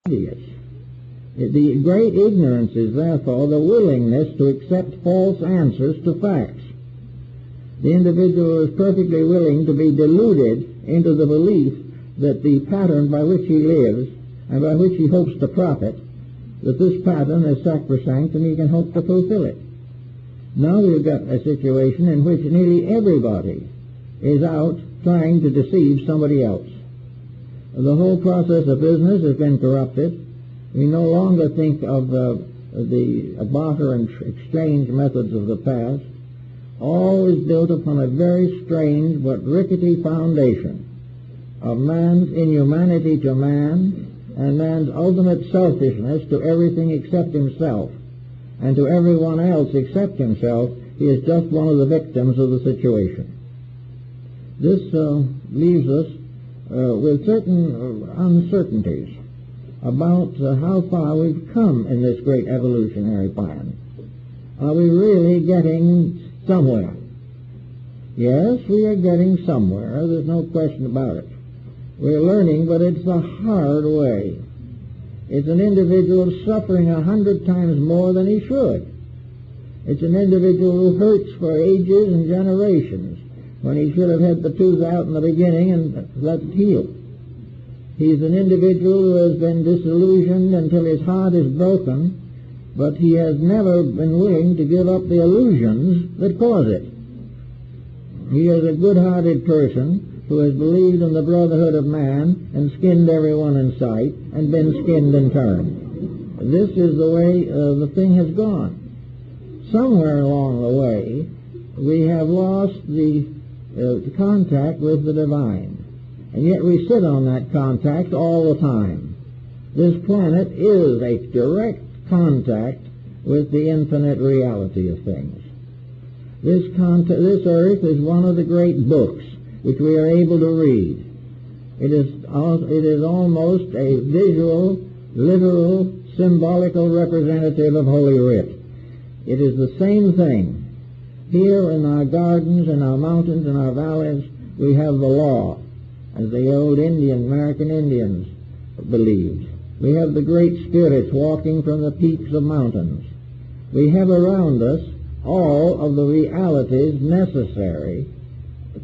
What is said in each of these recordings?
idiots. The great ignorance is therefore the willingness to accept false answers to facts. The individual is perfectly willing to be deluded into the belief that the pattern by which he lives and by which he hopes to profit, that this pattern is sacrosanct and he can hope to fulfill it. Now we've got a situation in which nearly everybody is out trying to deceive somebody else. The whole process of business has been corrupted. We no longer think of the barter and exchange methods of the past. All is built upon a very strange but rickety foundation of man's inhumanity to man and man's ultimate selfishness to everything except himself. And to everyone else except himself, he is just one of the victims of the situation. This leaves us with certain uncertainties about how far we've come in this great evolutionary plan. Are we really getting somewhere? Yes, we are getting somewhere. There's no question about it. We're learning, but it's the hard way. It's an individual suffering 100 times more than he should. It's an individual who hurts for ages and generations when he should have had the tooth out in the beginning and let it heal. He's an individual who has been disillusioned until his heart is broken, but he has never been willing to give up the illusions that cause it. He is a good-hearted person who has believed in the brotherhood of man and skinned everyone in sight and been skinned in turn. This is the way the thing has gone. Somewhere along the way, we have lost the contact with the divine, and yet we sit on that contact all the time. This planet is a direct contact with the infinite reality of things. This earth is one of the great books which we are able to read. It is almost a visual, literal, symbolical representative of Holy Writ. It is the same thing. Here in our gardens, in our mountains, in our valleys, we have the law, as the old American Indians believed. We have the great spirits walking from the peaks of mountains. We have around us all of the realities necessary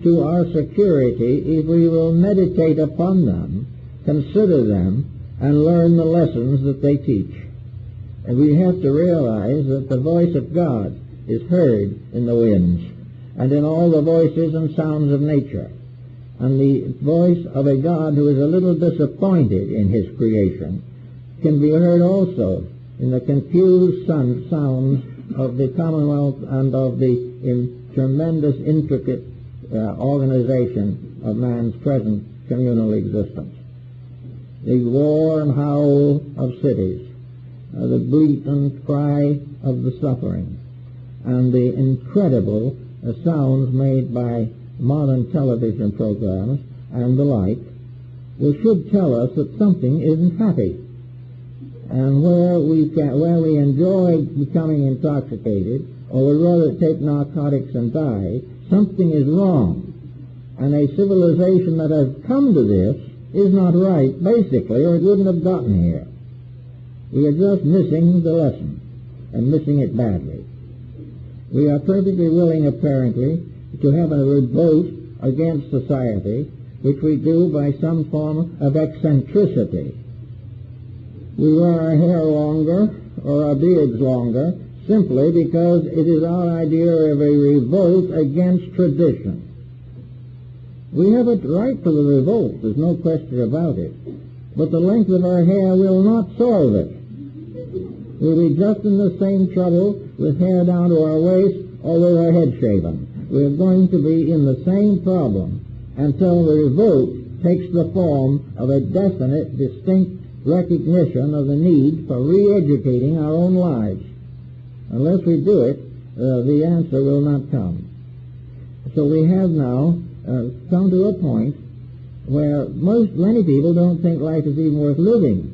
to our security if we will meditate upon them, consider them, and learn the lessons that they teach. And we have to realize that the voice of God is heard in the winds and in all the voices and sounds of nature. And the voice of a God who is a little disappointed in his creation can be heard also in the confused sounds of the Commonwealth and of the tremendous, intricate organization of man's present communal existence. The roar and howl of cities, the bleat and cry of the suffering, and the incredible sounds made by modern television programs and the like, should tell us that something isn't happy. And where we enjoy becoming intoxicated, or would rather take narcotics and die, something is wrong. And a civilization that has come to this is not right, basically, or it wouldn't have gotten here. We are just missing the lesson, and missing it badly. We are perfectly willing, apparently, to have a revolt against society, which we do by some form of eccentricity. We wear our hair longer, or our beards longer, simply because it is our idea of a revolt against tradition. We have a right to the revolt, there's no question about it, but the length of our hair will not solve it. We'll be just in the same trouble with hair down to our waist or with our head shaven. We're going to be in the same problem until the revolt takes the form of a definite, distinct recognition of the need for re-educating our own lives. Unless we do it, the answer will not come. So we have now come to a point where many people don't think life is even worth living.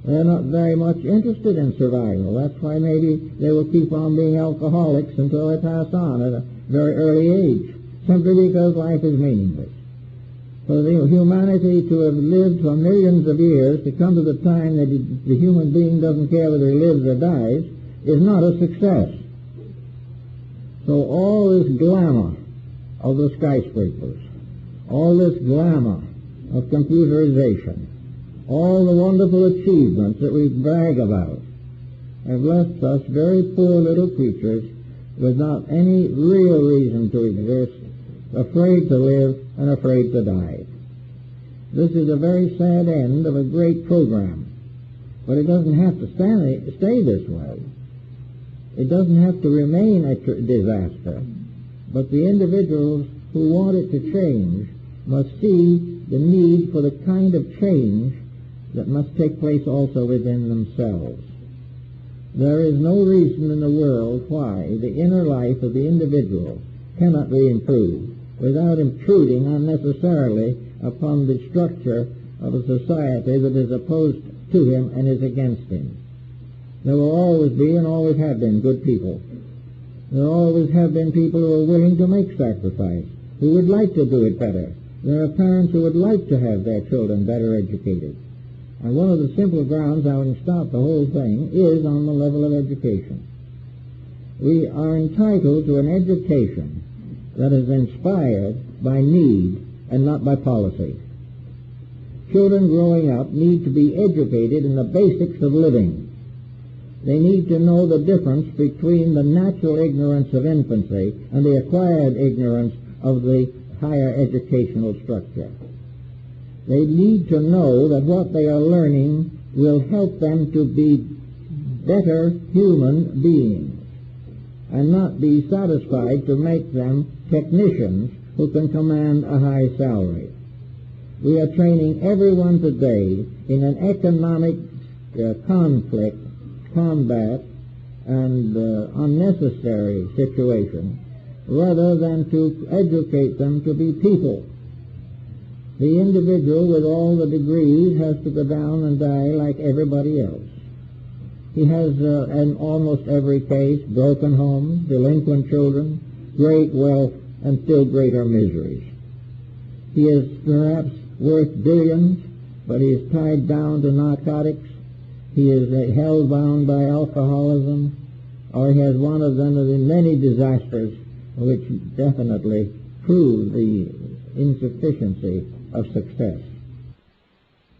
They're not very much interested in survival. That's why maybe they will keep on being alcoholics until they pass on at a very early age, simply because life is meaningless. for the humanity to have lived for millions of years to come to the time that the human being doesn't care whether he lives or dies is not a success. So all this glamour of the skyscrapers, all this glamour of computerization, all the wonderful achievements that we brag about have left us very poor little creatures without any real reason to exist, afraid to live and afraid to die. This is a very sad end of a great program, but it doesn't have to stay this way. It doesn't have to remain a disaster, but the individuals who want it to change must see the need for the kind of change that must take place also within themselves. There is no reason in the world why the inner life of the individual cannot be improved without intruding unnecessarily upon the structure of a society that is opposed to him and is against him. There will always be and always have been good people. There always have been people who are willing to make sacrifice, who would like to do it better. There are parents who would like to have their children better educated. And one of the simple grounds I would stop the whole thing is on the level of education. We are entitled to an education that is inspired by need and not by policy. Children growing up need to be educated in the basics of living. They need to know the difference between the natural ignorance of infancy and the acquired ignorance of the higher educational structure. They need to know that what they are learning will help them to be better human beings and not be satisfied to make them technicians who can command a high salary. We are training everyone today in an economic conflict, combat, and unnecessary situation rather than to educate them to be people. The individual with all the degrees has to go down and die like everybody else. He has, in almost every case, broken homes, delinquent children, great wealth, and still greater miseries. He is perhaps worth billions, but he is tied down to narcotics. He is held bound by alcoholism, or he has one of them of the many disasters which definitely prove the insufficiency of success.